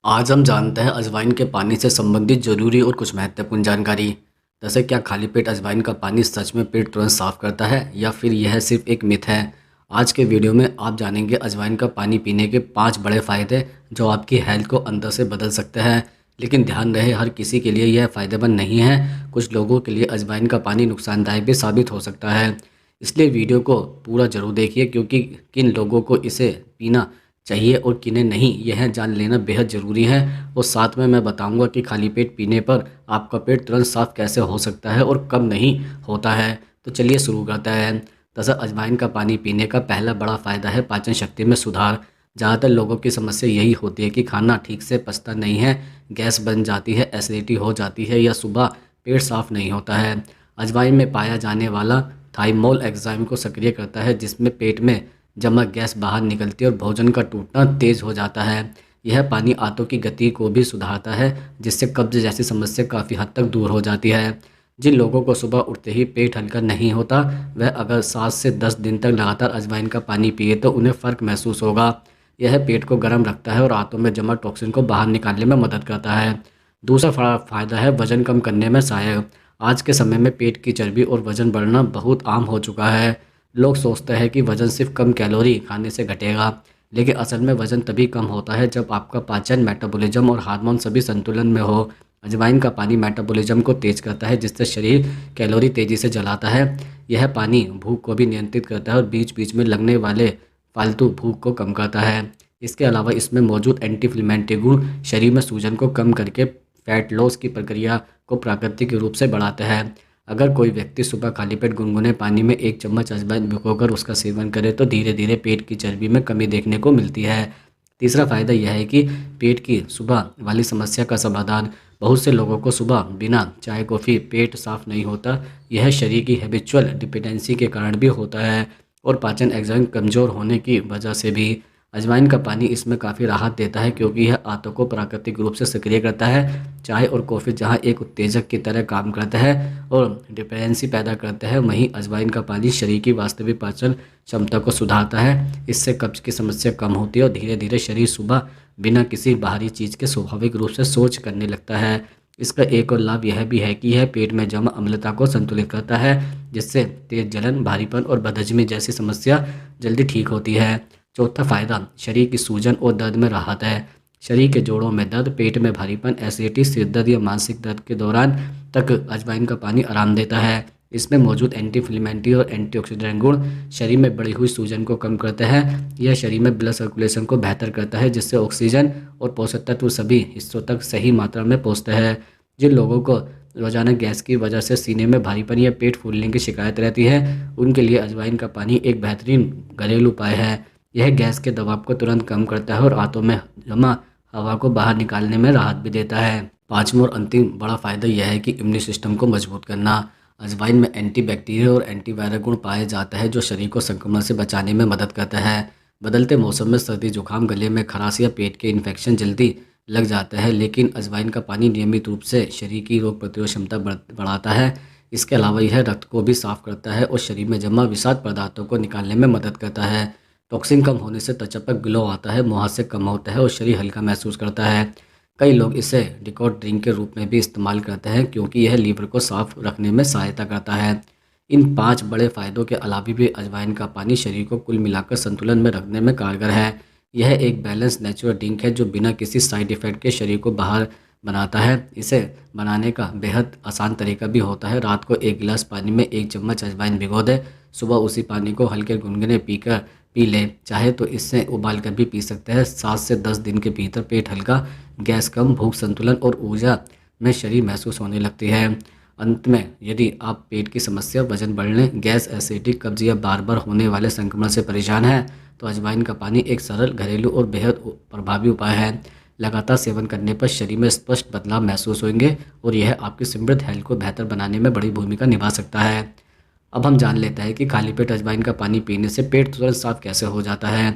आज हम जानते हैं अजवाइन के पानी से संबंधित जरूरी और कुछ महत्वपूर्ण जानकारी। जैसे क्या खाली पेट अजवाइन का पानी सच में पेट तुरंत साफ करता है या फिर यह सिर्फ एक मिथ है। आज के वीडियो में आप जानेंगे अजवाइन का पानी पीने के 5 बड़े फ़ायदे जो आपकी हेल्थ को अंदर से बदल सकते हैं। लेकिन ध्यान रहे, हर किसी के लिए यह फ़ायदेमंद नहीं है। कुछ लोगों के लिए अजवाइन का पानी नुकसानदायक भी साबित हो सकता है। इसलिए वीडियो को पूरा ज़रूर देखिए, क्योंकि किन लोगों को इसे पीना चाहिए और किन्हें नहीं, यह जान लेना बेहद ज़रूरी है। और साथ में मैं बताऊंगा कि खाली पेट पीने पर आपका पेट तुरंत साफ कैसे हो सकता है और कब नहीं होता है। तो चलिए शुरू करते हैं। दरअसल अजवाइन का पानी पीने का पहला बड़ा फ़ायदा है पाचन शक्ति में सुधार। ज़्यादातर लोगों की समस्या यही होती है कि खाना ठीक से पचता नहीं है, गैस बन जाती है, एसिडिटी हो जाती है या सुबह पेट साफ नहीं होता है। अजवाइन में पाया जाने वाला थाइमोल एंजाइम को सक्रिय करता है, जिसमें पेट में जमा गैस बाहर निकलती है और भोजन का टूटना तेज़ हो जाता है। यह पानी आंतों की गति को भी सुधारता है, जिससे कब्ज जैसी समस्या काफ़ी हद तक दूर हो जाती है। जिन लोगों को सुबह उठते ही पेट हल्का नहीं होता, वह अगर 7 से 10 दिन तक लगातार अजवाइन का पानी पिए तो उन्हें फ़र्क महसूस होगा। यह पेट को गर्म रखता है और आंतों में जमा टॉक्सिन को बाहर निकालने में मदद करता है। दूसरा फ़ायदा है वज़न कम करने में सहायक। आज के समय में पेट की चर्बी और वज़न बढ़ना बहुत आम हो चुका है। लोग सोचते हैं कि वज़न सिर्फ कम कैलोरी खाने से घटेगा, लेकिन असल में वज़न तभी कम होता है जब आपका पाचन, मेटाबॉलिज्म और हार्मोन सभी संतुलन में हो। अजवाइन का पानी मेटाबॉलिज्म को तेज़ करता है, जिससे शरीर कैलोरी तेज़ी से जलाता है। यह पानी भूख को भी नियंत्रित करता है और बीच बीच में लगने वाले फालतू भूख को कम करता है। इसके अलावा इसमें मौजूद एंटी इन्फ्लेमेटरी गुण शरीर में सूजन को कम करके फैट लॉस की प्रक्रिया को प्राकृतिक रूप से बढ़ाते हैं। अगर कोई व्यक्ति सुबह खाली पेट गुनगुने पानी में 1 चम्मच अजवाइन भिगोकर उसका सेवन करे तो धीरे धीरे पेट की चर्बी में कमी देखने को मिलती है। तीसरा फायदा यह है कि पेट की सुबह वाली समस्या का समाधान। बहुत से लोगों को सुबह बिना चाय कॉफ़ी पेट साफ नहीं होता। यह शरीर की हैबिचुअल डिपेंडेंसी के कारण भी होता है और पाचन एंजाइम कमज़ोर होने की वजह से भी। अजवाइन का पानी इसमें काफ़ी राहत देता है, क्योंकि यह आंतों को प्राकृतिक रूप से सक्रिय करता है। चाय और कॉफ़ी जहां एक उत्तेजक की तरह काम करता है और डिपेंडेंसी पैदा करता है, वहीं अजवाइन का पानी शरीर की वास्तविक पाचन क्षमता को सुधारता है। इससे कब्ज की समस्या कम होती है और धीरे धीरे शरीर सुबह बिना किसी बाहरी चीज़ के स्वाभाविक रूप से सोच करने लगता है। इसका एक और लाभ यह भी है कि यह पेट में जमा अम्लता को संतुलित करता है, जिससे तेज जलन, भारीपन और बदहजमी जैसी समस्या जल्दी ठीक होती है। चौथा फायदा शरीर की सूजन और दर्द में राहत है। शरीर के जोड़ों में दर्द, पेट में भारीपन, एसिडिटी, सिर दर्द या मानसिक दर्द के दौरान तक अजवाइन का पानी आराम देता है। इसमें मौजूद एंटी इन्फ्लेमेटरी और एंटीऑक्सीडेंट गुण शरीर में बढ़ी हुई सूजन को कम करते हैं। यह शरीर में ब्लड सर्कुलेशन को बेहतर करता है, जिससे ऑक्सीजन और पोषक तत्व सभी हिस्सों तक सही मात्रा में पहुँचते हैं। जिन लोगों को रोजाना गैस की वजह से सीने में भारीपन या पेट फूलने की शिकायत रहती है, उनके लिए अजवाइन का पानी एक बेहतरीन घरेलू उपाय है। यह गैस के दबाव को तुरंत कम करता है और आंतों में जमा हवा को बाहर निकालने में राहत भी देता है। पांचवा और अंतिम बड़ा फायदा यह है कि इम्यून सिस्टम को मजबूत करना। अजवाइन में एंटीबैक्टीरियल और एंटीवायरल गुण पाए जाते हैं, जो शरीर को संक्रमण से बचाने में मदद करता है। बदलते मौसम में सर्दी, जुकाम, गले में खराश या पेट के इन्फेक्शन जल्दी लग जाता है, लेकिन अजवाइन का पानी नियमित रूप से शरीर की रोग प्रतिरोध क्षमता बढ़ाता है। इसके अलावा यह रक्त को भी साफ करता है और शरीर में जमा विषाक्त पदार्थों को निकालने में मदद करता है। टॉक्सिन कम होने से त्वचा पर ग्लो आता है, मुहासे कम होता है और शरीर हल्का महसूस करता है। कई लोग इसे डिकॉट ड्रिंक के रूप में भी इस्तेमाल करते हैं, क्योंकि यह लीवर को साफ रखने में सहायता करता है। इन 5 बड़े फायदों के अलावा भी अजवाइन का पानी शरीर को कुल मिलाकर संतुलन में रखने में कारगर है। यह एक बैलेंस नेचुरल ड्रिंक है जो बिना किसी साइड इफेक्ट के शरीर को बाहर बनाता है। इसे बनाने का बेहद आसान तरीका भी होता है। रात को 1 गिलास पानी में 1 चम्मच अजवाइन भिगो दे, सुबह उसी पानी को हल्के गुनगुने पी ले। चाहे तो इससे उबाल कर भी पी सकते हैं। 7 से 10 दिन के भीतर पेट हल्का, गैस कम, भूख संतुलन और ऊर्जा में शरीर महसूस होने लगती है। अंत में, यदि आप पेट की समस्या, वजन बढ़ने, गैस, एसिडिटी, कब्ज या बार बार होने वाले संक्रमण से परेशान हैं, तो अजवाइन का पानी एक सरल, घरेलू और बेहद प्रभावी उपाय है। लगातार सेवन करने पर शरीर में स्पष्ट बदलाव महसूस होंगे और यह आपकी समृद्ध हेल्थ को बेहतर बनाने में बड़ी भूमिका निभा सकता है। अब हम जान लेते हैं कि खाली पेट अजवाइन का पानी पीने से पेट तुरंत साफ कैसे हो जाता है।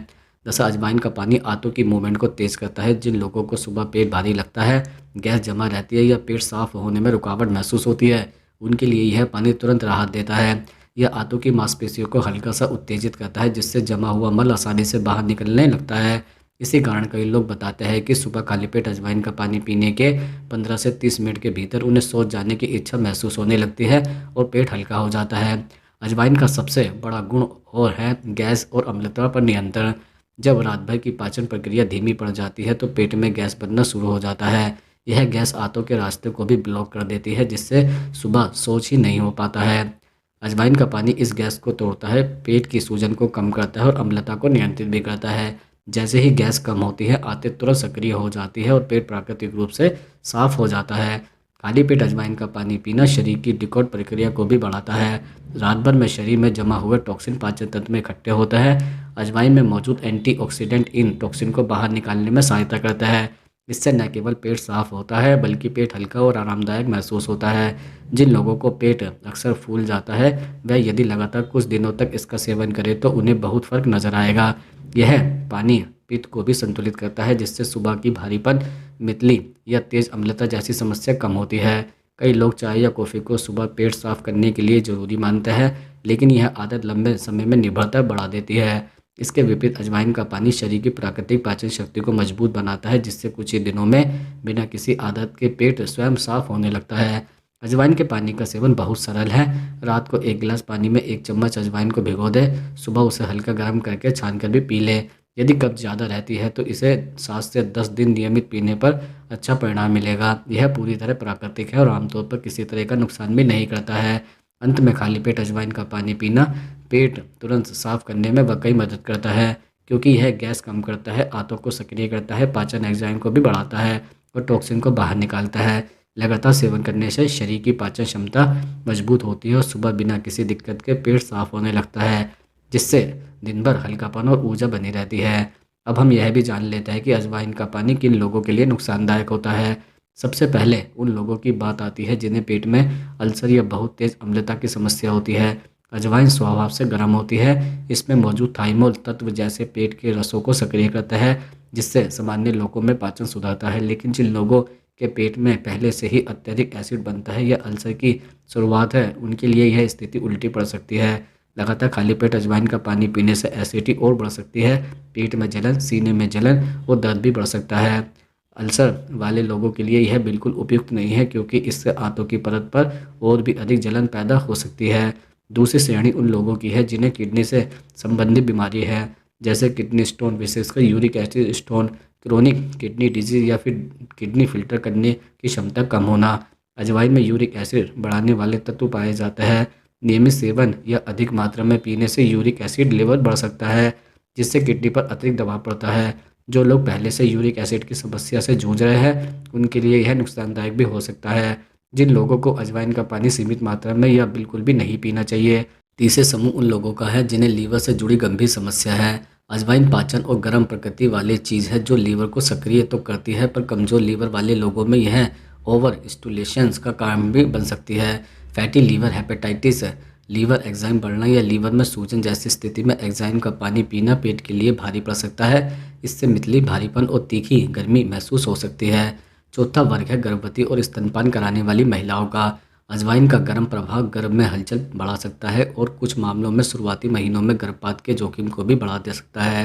जैसा अजवाइन का पानी आंतों की मूवमेंट को तेज़ करता है। जिन लोगों को सुबह पेट भारी लगता है, गैस जमा रहती है या पेट साफ होने में रुकावट महसूस होती है, उनके लिए यह पानी तुरंत राहत देता है। यह आंतों की मांसपेशियों को हल्का सा उत्तेजित करता है, जिससे जमा हुआ मल आसानी से बाहर निकलने लगता है। इसी कारण कई लोग बताते हैं कि सुबह खाली पेट अजवाइन का पानी पीने के 15 से 30 मिनट के भीतर उन्हें सोच जाने की इच्छा महसूस होने लगती है और पेट हल्का हो जाता है। अजवाइन का सबसे बड़ा गुण और है गैस और अम्लता पर नियंत्रण। जब रात भर की पाचन प्रक्रिया धीमी पड़ जाती है तो पेट में गैस बनना शुरू हो जाता है। यह गैस आंतों के रास्ते को भी ब्लॉक कर देती है, जिससे सुबह सोच ही नहीं हो पाता है। अजवाइन का पानी इस गैस को तोड़ता है, पेट की सूजन को कम करता है और अम्लता को नियंत्रित भी करता है। जैसे ही गैस कम होती है, आंतें तुरंत सक्रिय हो जाती है और पेट प्राकृतिक रूप से साफ हो जाता है। खाली पेट अजवाइन का पानी पीना शरीर की डिकॉट प्रक्रिया को भी बढ़ाता है। रात भर में शरीर में जमा हुए टॉक्सिन पाचन तंत्र में इकट्ठे होता है। अजवाइन में मौजूद एंटीऑक्सीडेंट इन टॉक्सिन को बाहर निकालने में सहायता करता है। इससे न केवल पेट साफ होता है बल्कि पेट हल्का और आरामदायक महसूस होता है। जिन लोगों को पेट अक्सर फूल जाता है, वह यदि लगातार कुछ दिनों तक इसका सेवन करें तो उन्हें बहुत फर्क नजर आएगा। यह पानी पित्त को भी संतुलित करता है, जिससे सुबह की भारीपन, मितली या तेज अम्लता जैसी समस्या कम होती है। कई लोग चाय या कॉफ़ी को सुबह पेट साफ करने के लिए ज़रूरी मानते हैं, लेकिन यह आदत लंबे समय में निर्भरता बढ़ा देती है। इसके विपरीत अजवाइन का पानी शरीर की प्राकृतिक पाचन शक्ति को मजबूत बनाता है, जिससे कुछ ही दिनों में बिना किसी आदत के पेट स्वयं साफ होने लगता है। अजवाइन के पानी का सेवन बहुत सरल है। रात को एक गिलास पानी में 1 चम्मच अजवाइन को भिगो दें। सुबह उसे हल्का गर्म करके छान कर भी पी लें। यदि कब्ज ज़्यादा रहती है तो इसे 7 से 10 दिन नियमित पीने पर अच्छा परिणाम मिलेगा। यह पूरी तरह प्राकृतिक है और आमतौर पर किसी तरह का नुकसान भी नहीं करता है। अंत में खाली पेट अजवाइन का पानी पीना पेट तुरंत साफ करने में वाकई मदद करता है, क्योंकि यह गैस कम करता है, आंतों को सक्रिय करता है, पाचन एंजाइम को भी बढ़ाता है और टॉक्सिन को बाहर निकालता है। लगातार सेवन करने से शरीर की पाचन क्षमता मजबूत होती है और सुबह बिना किसी दिक्कत के पेट साफ होने लगता है, जिससे दिन भर हल्कापन और ऊर्जा बनी रहती है। अब हम यह भी जान लेते हैं कि अजवाइन का पानी किन लोगों के लिए नुकसानदायक होता है। सबसे पहले उन लोगों की बात आती है जिन्हें पेट में अल्सर या बहुत तेज अम्लता की समस्या होती है। अजवाइन स्वभाव से गर्म होती है। इसमें मौजूद थाइमोल तत्व जैसे पेट के रसों को सक्रिय करता है, जिससे सामान्य लोगों में पाचन सुधरता है। लेकिन जिन लोगों के पेट में पहले से ही अत्यधिक एसिड बनता है या अल्सर की शुरुआत है, उनके लिए यह स्थिति उल्टी पड़ सकती है। लगातार खाली पेट अजवाइन का पानी पीने से एसिडिटी और बढ़ सकती है, पेट में जलन, सीने में जलन और दर्द भी बढ़ सकता है। अल्सर वाले लोगों के लिए यह बिल्कुल उपयुक्त नहीं है, क्योंकि इससे आंतों की परत पर और भी अधिक जलन पैदा हो सकती है। दूसरी श्रेणी उन लोगों की है जिन्हें किडनी से संबंधित बीमारी है, जैसे किडनी स्टोन, विशेषकर uric acid stone, chronic kidney disease या फिर किडनी फिल्टर करने की क्षमता कम होना। अजवाइन में यूरिक एसिड बढ़ाने वाले तत्व पाए जाते हैं। नियमित सेवन या अधिक मात्रा में पीने से यूरिक एसिड लेवल बढ़ सकता है, जिससे किडनी पर अतिरिक्त दबाव पड़ता है। जो लोग पहले से यूरिक एसिड की समस्या से जूझ रहे हैं, उनके लिए यह नुकसानदायक भी हो सकता है। जिन लोगों को अजवाइन का पानी सीमित मात्रा में या बिल्कुल भी नहीं पीना चाहिए। तीसरे समूह उन लोगों का है जिन्हें लीवर से जुड़ी गंभीर समस्या है। अजवाइन पाचन और गर्म प्रकृति वाली चीज़ है जो लीवर को सक्रिय तो करती है, पर कमज़ोर लीवर वाले लोगों में यह ओवर स्टिमुलेशंस का कारण भी बन सकती है। Fatty liver, hepatitis, liver enzyme बढ़ना या लीवर में सूजन जैसी स्थिति में एंजाइम का पानी पीना पेट के लिए भारी पड़ सकता है। इससे मितली, भारीपन और तीखी गर्मी महसूस हो सकती है। चौथा वर्ग है गर्भवती और स्तनपान कराने वाली महिलाओं का। अजवाइन का गर्म प्रभाव गर्भ में हलचल बढ़ा सकता है और कुछ मामलों में शुरुआती महीनों में गर्भपात के जोखिम को भी बढ़ा दे सकता है।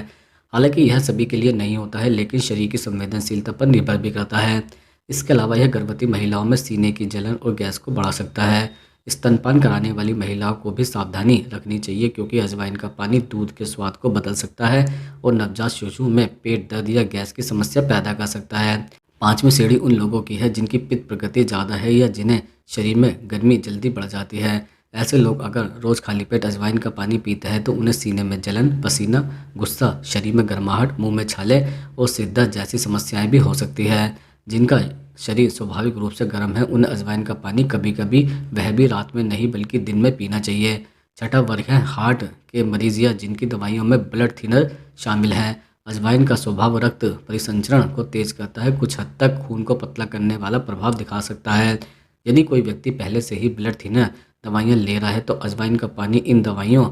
हालांकि यह सभी के लिए नहीं होता है, लेकिन शरीर की संवेदनशीलता पर निर्भर भी करता है। इसके अलावा यह गर्भवती महिलाओं में सीने की जलन और गैस को बढ़ा सकता है। स्तनपान कराने वाली महिलाओं को भी सावधानी रखनी चाहिए, क्योंकि अजवाइन का पानी दूध के स्वाद को बदल सकता है और नवजात शिशु में पेट दर्द या गैस की समस्या पैदा कर सकता है। पांचवी श्रेणी उन लोगों की है जिनकी पित्त प्रकृति ज़्यादा है या जिन्हें शरीर में गर्मी जल्दी बढ़ जाती है। ऐसे लोग अगर रोज़ खाली पेट अजवाइन का पानी पीते हैं तो उन्हें सीने में जलन, पसीना, गुस्सा, शरीर में गर्माहट, मुंह में छाले और सिर दर्द जैसी समस्याएं भी हो सकती है। जिनका शरीर स्वाभाविक रूप से गर्म है, उन्हें अजवाइन का पानी कभी कभी, वह भी रात में नहीं बल्कि दिन में पीना चाहिए। छठा वर्ग है हार्ट के मरीज या जिनकी दवाइयों में ब्लड थिनर शामिल है। अजवाइन का स्वभाव रक्त परिसंचरण को तेज करता है, कुछ हद तक खून को पतला करने वाला प्रभाव दिखा सकता है। यदि कोई व्यक्ति पहले से ही ब्लड थिनर दवाइयाँ ले रहा है तो अजवाइन का पानी इन दवाइयों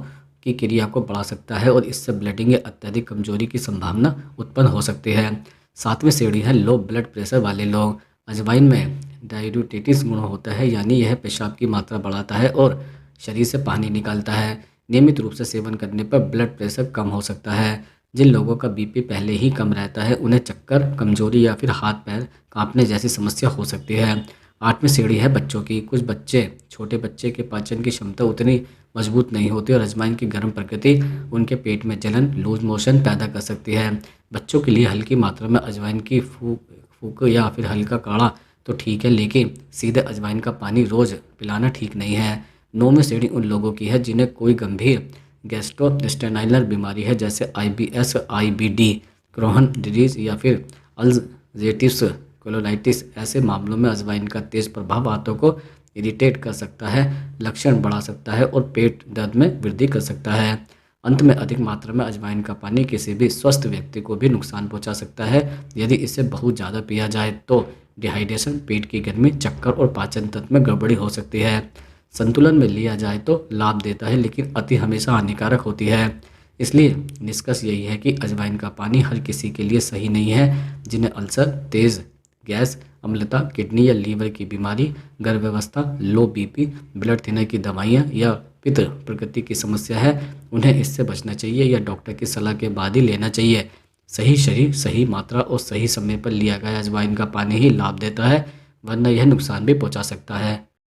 की क्रिया को बढ़ा सकता है और इससे ब्लीडिंग या अत्यधिक कमजोरी की संभावना उत्पन्न हो सकती है। सातवीं श्रेणी है लो ब्लड प्रेशर वाले लोग। अजवाइन में डाययूरेटिक्स गुण होता है, यानी यह पेशाब की मात्रा बढ़ाता है और शरीर से पानी निकालता है। नियमित रूप से सेवन करने पर ब्लड प्रेशर कम हो सकता है। जिन लोगों का बीपी पहले ही कम रहता है उन्हें चक्कर, कमजोरी या फिर हाथ पैर कांपने जैसी समस्या हो सकती है। 8वीं सीढ़ी है बच्चों की। कुछ बच्चे, छोटे बच्चे के पाचन की क्षमता उतनी मजबूत नहीं होती और अजवाइन की गर्म प्रकृति उनके पेट में जलन, लूज मोशन पैदा कर सकती है। बच्चों के लिए हल्की मात्रा में अजवाइन की फूक या फिर हल्का काढ़ा तो ठीक है, लेकिन सीधे अजवाइन का पानी रोज़ पिलाना ठीक नहीं है। 9वीं सीढ़ी उन लोगों की है जिन्हें कोई गंभीर गैस्ट्रोइंटेस्टाइनल बीमारी है, जैसे IBS, IBD, क्रोहन डिजीज या फिर अल्ज़ाइमर्स कोलोनाइटिस। ऐसे मामलों में अजवाइन का तेज़ प्रभाव आंतों को इरिटेट कर सकता है, लक्षण बढ़ा सकता है और पेट दर्द में वृद्धि कर सकता है। अंत में अधिक मात्रा में अजवाइन का पानी किसी भी स्वस्थ व्यक्ति को भी नुकसान पहुंचा सकता है। यदि इसे बहुत ज़्यादा पिया जाए तो डिहाइड्रेशन, पेट की गर्मी, चक्कर और पाचन तंत्र में गड़बड़ी हो सकती है। संतुलन में लिया जाए तो लाभ देता है, लेकिन अति हमेशा हानिकारक होती है। इसलिए निष्कर्ष यही है कि अजवाइन का पानी हर किसी के लिए सही नहीं है। जिन्हें अल्सर, तेज़ गैस, अम्लता, किडनी या लीवर की बीमारी, गर्भावस्था, लो बीपी, ब्लड थिनर की दवाइयाँ या पित्त प्रकृति की समस्या है, उन्हें इससे बचना चाहिए या डॉक्टर की सलाह के बाद ही लेना चाहिए। सही शरीर, सही मात्रा और सही समय पर लिया गया अजवाइन का पानी ही लाभ देता है, वरना यह नुकसान भी पहुंचा सकता है।